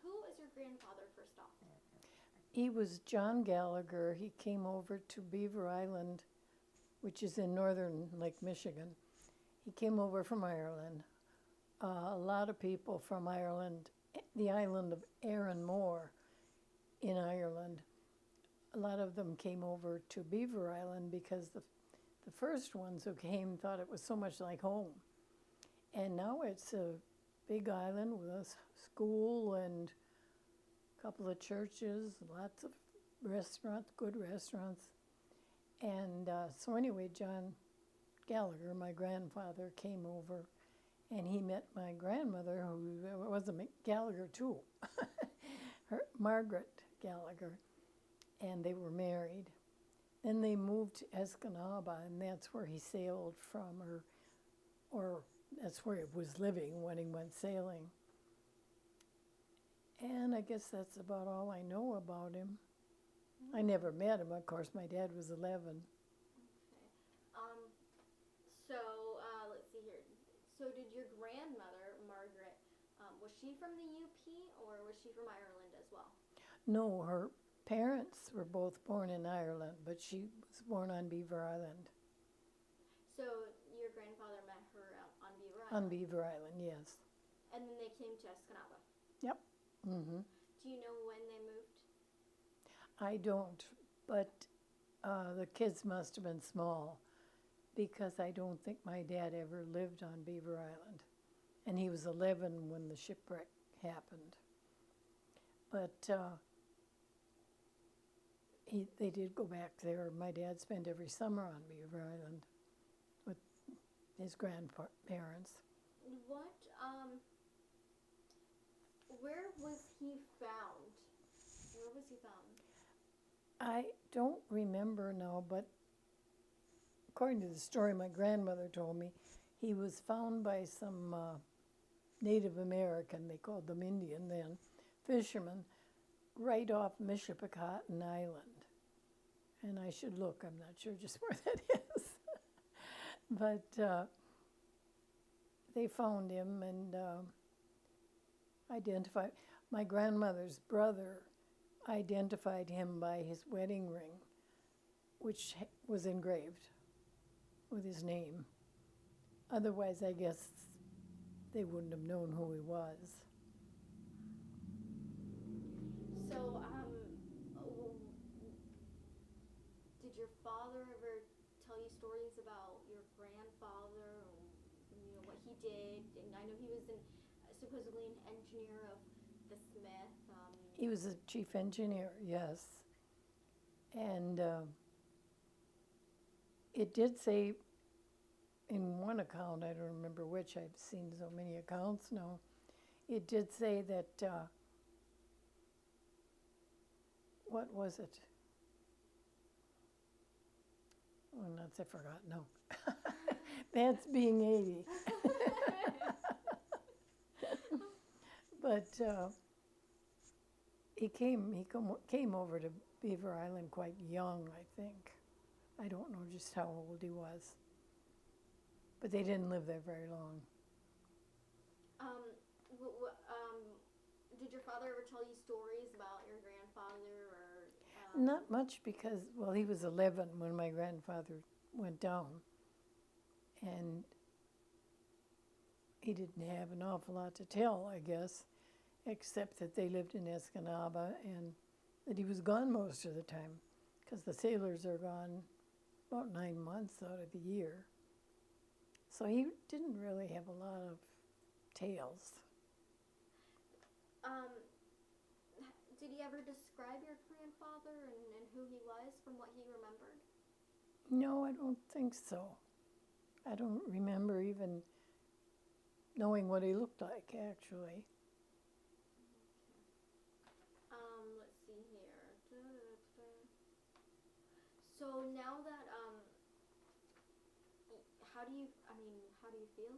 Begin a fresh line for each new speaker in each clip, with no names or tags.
Who was your grandfather first off?
He was John Gallagher. He came over to Beaver Island, which is in northern Lake Michigan. He came over from Ireland. A lot of people from Ireland, the island of Moor in Ireland, a lot of them came over to Beaver Island because the first ones who came thought it was so much like home. And now it's a big island with a school and a couple of churches, lots of restaurants, good restaurants. And so anyway, John Gallagher, my grandfather, came over and he met my grandmother, who was a Gallagher too, Margaret Gallagher, and they were married. Then they moved to Escanaba, and that's where he sailed from, or that's where he was living when he went sailing. And I guess that's about all I know about him. I never met him, of course. My dad was 11.
Okay. So let's see here. So did your grandmother, Margaret, was she from the UP or was she from Ireland as well?
No, her parents were both born in Ireland, but she was born on Beaver Island.
So your grandfather met her on Beaver Island?
On Beaver Island, yes.
And then they came to Escanaba?
Yep. Mm-hmm.
Do you know when they moved?
I don't, but the kids must have been small because I don't think my dad ever lived on Beaver Island. And he was 11 when the shipwreck happened. But they did go back there. My dad spent every summer on Beaver Island with his grandparents.
Where was he found? Where was he found?
I don't remember now, but according to the story my grandmother told me, he was found by some Native American, they called them Indian then, fishermen, right off Michipicoten Island. And I should look, I'm not sure just where that is. But they found him and identified. My grandmother's brother identified him by his wedding ring, which was engraved with his name. Otherwise, I guess they wouldn't have known who he was.
So, did your father ever tell you stories about your grandfather, and what he did? And I know he was supposedly an engineer of the Smith.
He was a chief engineer, yes. And it did say in one account, I don't remember which, I've seen so many accounts now, it did say that, what was it? Oh, nuts, I forgot, no. That's being 80. But he came over to Beaver Island quite young, I think. I don't know just how old he was. But they didn't live there very long.
Did your father ever tell you stories about your grandfather or?
Not much because, well, he was 11 when my grandfather went down. And he didn't have an awful lot to tell, I guess, except that they lived in Escanaba and that he was gone most of the time because the sailors are gone about 9 months out of the year. So he didn't really have a lot of tales.
Did he ever describe your grandfather and who he was from what he remembered?
No, I don't think so. I don't remember even knowing what he looked like, actually.
Let's see here. So now that, how do you feel?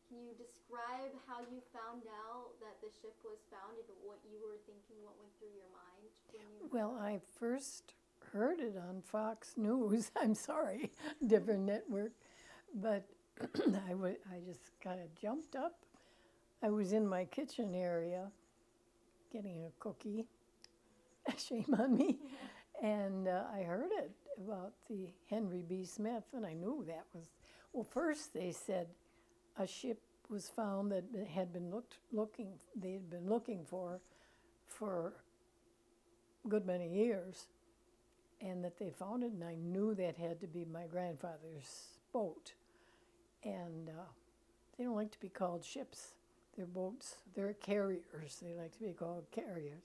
Can you describe how you found out that the ship was found and what you were thinking, what went through your mind when you?
Well, I first heard it on Fox News. I'm sorry, different network, but I just kind of jumped up I was in my kitchen area getting a cookie. Shame on me. And I heard it about the Henry B. Smith, and I knew that was, well, first they said a ship was found that had been they had been looking for a good many years, and that they found it, and I knew that had to be my grandfather's boat. And they don't like to be called ships. They're boats. They're carriers. They like to be called carriers.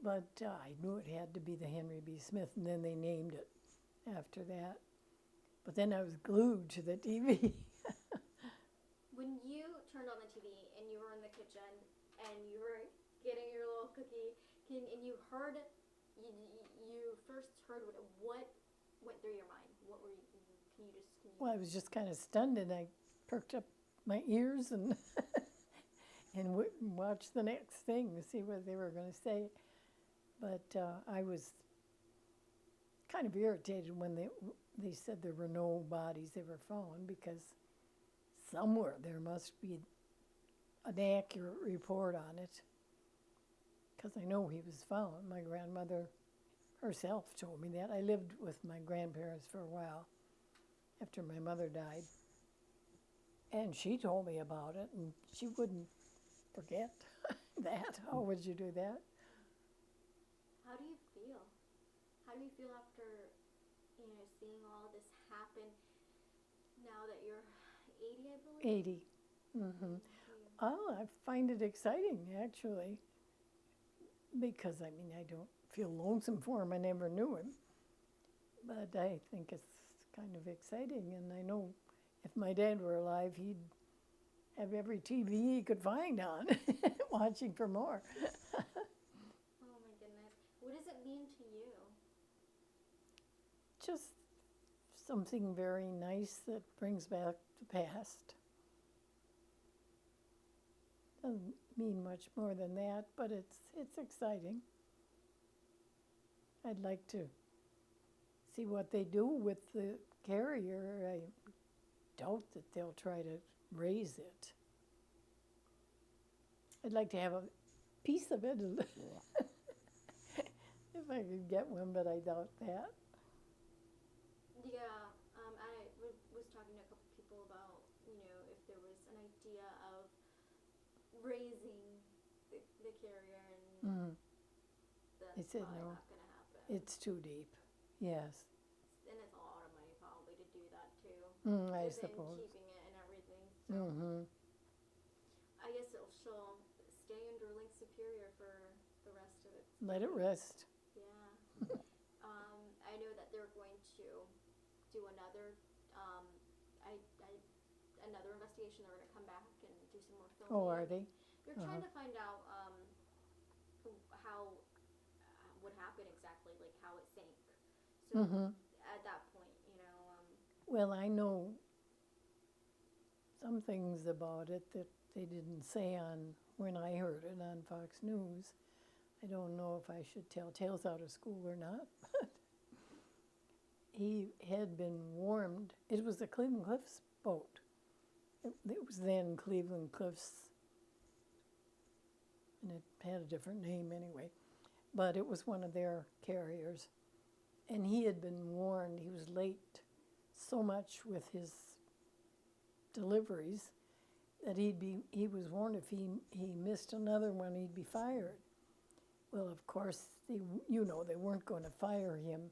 But I knew it had to be the Henry B. Smith, and then they named it after that. But then I was glued to the TV.
When you turned on the TV and you were in the kitchen and you were getting your little cookie, and you heard, you first heard what went through your mind? What were you? Can you?
Well, I was just kind of stunned, and I perked up my ears and and watched the next thing to see what they were going to say. But I was kind of irritated when they said there were no bodies ever found, because somewhere there must be an accurate report on it, because I know he was found. My grandmother herself told me that. I lived with my grandparents for a while after my mother died, and she told me about it, and she wouldn't forget that. How would you do that?
How do you feel? How do you feel after, seeing all this happen now that you're 80, I believe?
80. Mm-hmm. Oh, I find it exciting, actually, because, I mean, I don't feel lonesome for him. I never knew him. But I think it's kind of exciting, and I know if my dad were alive, he'd have every TV he could find on, watching for more.
Oh, my goodness. What does it mean to you?
Just something very nice that brings back the past. Doesn't mean much more than that, but it's exciting. I'd like to see what they do with the carrier. I doubt that they'll try to raise it. I'd like to have a piece of it if I could get one, but I doubt that.
Yeah, I was talking to a couple people about, if there was an idea of raising the carrier, and that's
I said
probably
no.
not going to happen.
It's too deep. Yes.
And it's a lot of money probably to do that too.
I
And
suppose.
keeping it and everything. So I guess she'll stay under Lake Superior for the rest of its
Let it
life.
rest.
Yeah. I know that they're going to do another another investigation. They're going to come back and do some more filming.
Oh, are they?
They're trying to find out how what happened exactly, like how it sank. So at that point,
Well, I know some things about it that they didn't say on when I heard it on Fox News. I don't know if I should tell tales out of school or not. He had been warned. It was the Cleveland Cliffs boat. It was then Cleveland Cliffs, and it had a different name anyway. But it was one of their carriers. And he had been warned. He was late so much with his deliveries that he was warned if he missed another one, he'd be fired. Well, of course, they weren't going to fire him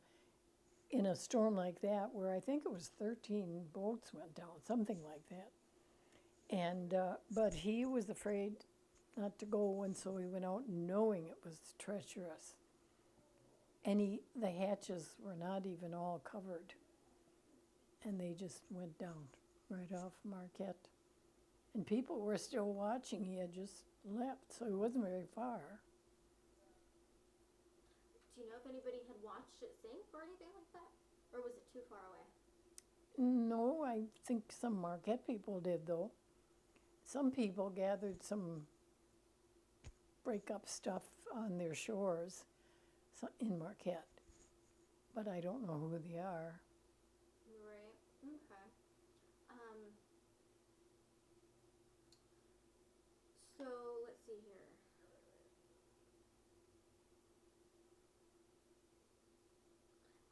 in a storm like that, where I think it was 13 boats went down, something like that. And but he was afraid not to go, and so he went out knowing it was treacherous. And the hatches were not even all covered, and they just went down right off Marquette. And people were still watching. He had just left, so he wasn't very far.
do you know if anybody had watched it sink or anything like that, or was it too far away?
No, I think some Marquette people did, though. Some people gathered some break-up stuff on their shores in Marquette, but I don't know who they are.
Right. Okay.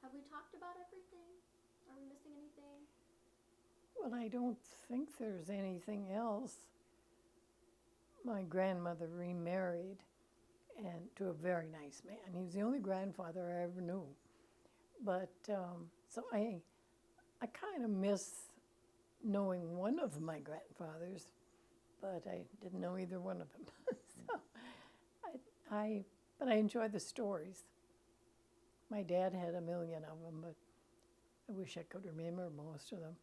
have we talked about everything? Are we missing anything?
Well, I don't think there's anything else. My grandmother remarried and to a very nice man. He was the only grandfather I ever knew. But so I kind of miss knowing one of my grandfathers, but I didn't know either one of them. So but I enjoy the stories. My dad had a million of them, but I wish I could remember most of them.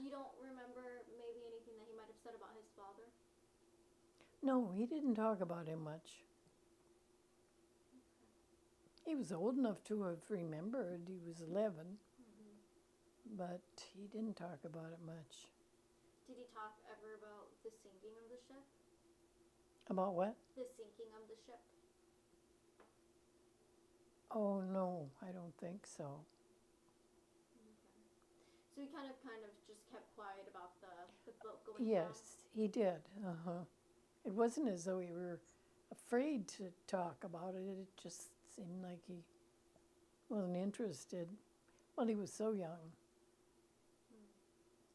You don't remember maybe anything that he might have said about his father?
No, he didn't talk about him much. He was old enough to have remembered. He was 11, but he didn't talk about it much.
Did he talk ever about the sinking of the ship?
About what?
The sinking of the ship?
Oh, no, I don't think so.
Okay. So he kind of just kept quiet about the boat going down?
Yes, he did. It wasn't as though he were afraid to talk about it. It just seemed like he wasn't interested. Well, he was so young.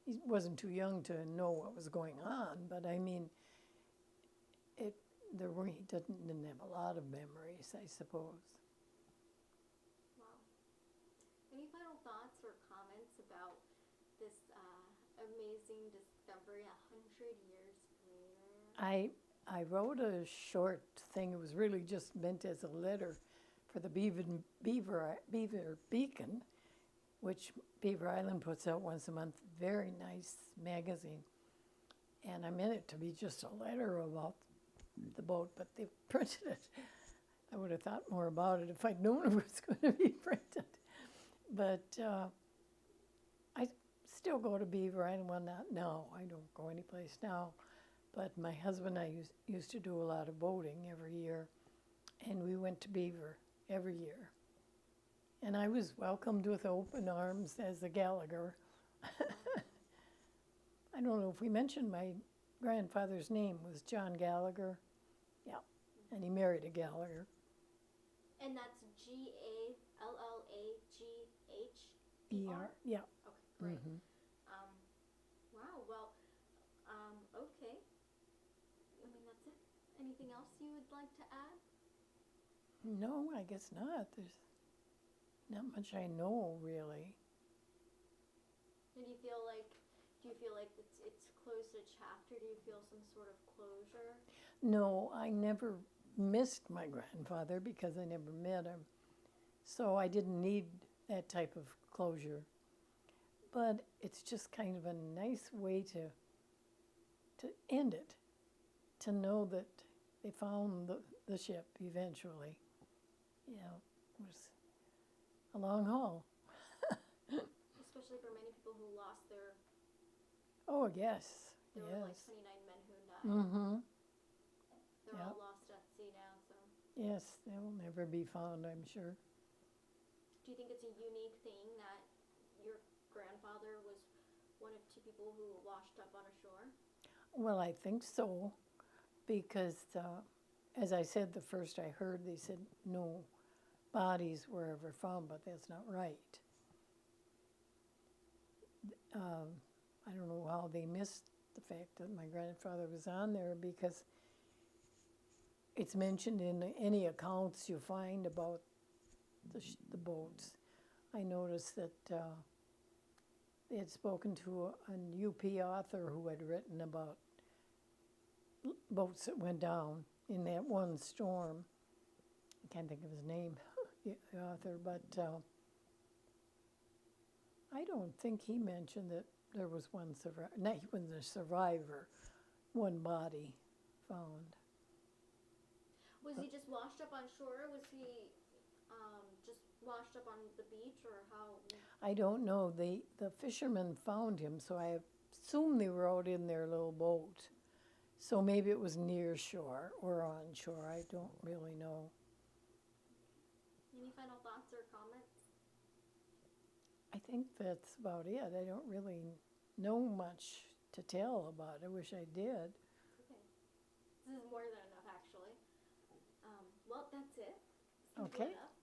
He wasn't too young to know what was going on, but I mean, he didn't have a lot of memories, I suppose.
Wow. Any final thoughts or comments about this amazing discovery 100 years later?
I wrote a short thing. It was really just meant as a letter for the Beaver Beacon, which Beaver Island puts out once a month. Very nice magazine. And I meant it to be just a letter about the boat, but they printed it. I would have thought more about it if I'd known it was going to be printed. But I still go to Beaver Island. Well, not now. I don't go anyplace now. But my husband and I used to do a lot of boating every year, and we went to Beaver every year. And I was welcomed with open arms as a Gallagher. I don't know if we mentioned my grandfather's name was John Gallagher. Yeah, and he married a Gallagher.
And that's Gallagher?
Yeah.
Okay, great. Wow, well, okay. I mean, that's it. Anything else you would like to add?
No, I guess not. There's not much I know, really.
And do you feel like it's closed a chapter? Do you feel some sort of closure?
No, I never missed my grandfather because I never met him. So I didn't need that type of closure. But it's just kind of a nice way to end it, to know that they found the ship eventually. You know, it was a long haul.
Especially for many people who lost their...
Oh, yes.
There were like 29 men who died. They're all lost at sea now, so...
Yes, they will never be found, I'm sure.
Do you think it's a unique thing that your grandfather was one of two people who washed up on a shore?
Well, I think so, because as I said the first I heard, they said no bodies were ever found, but that's not right. I don't know how they missed the fact that my grandfather was on there, because it's mentioned in any accounts you find about the boats. I noticed that they had spoken to an UP author who had written about boats that went down in that one storm. I can't think of his name, the author, but I don't think he mentioned that there was one survivor. Not he wasn't a survivor, one body found.
Was he just washed up on shore? Was he just washed up on the beach, or how?
I don't know. The fishermen found him, so I assume they were out in their little boat. So maybe it was near shore or on shore. I don't really know.
Any final thoughts or comments?
I think that's about it. I don't really know much to tell about it. I wish I did.
Okay. This is more than enough, actually. Well, that's it.
Okay.
Up.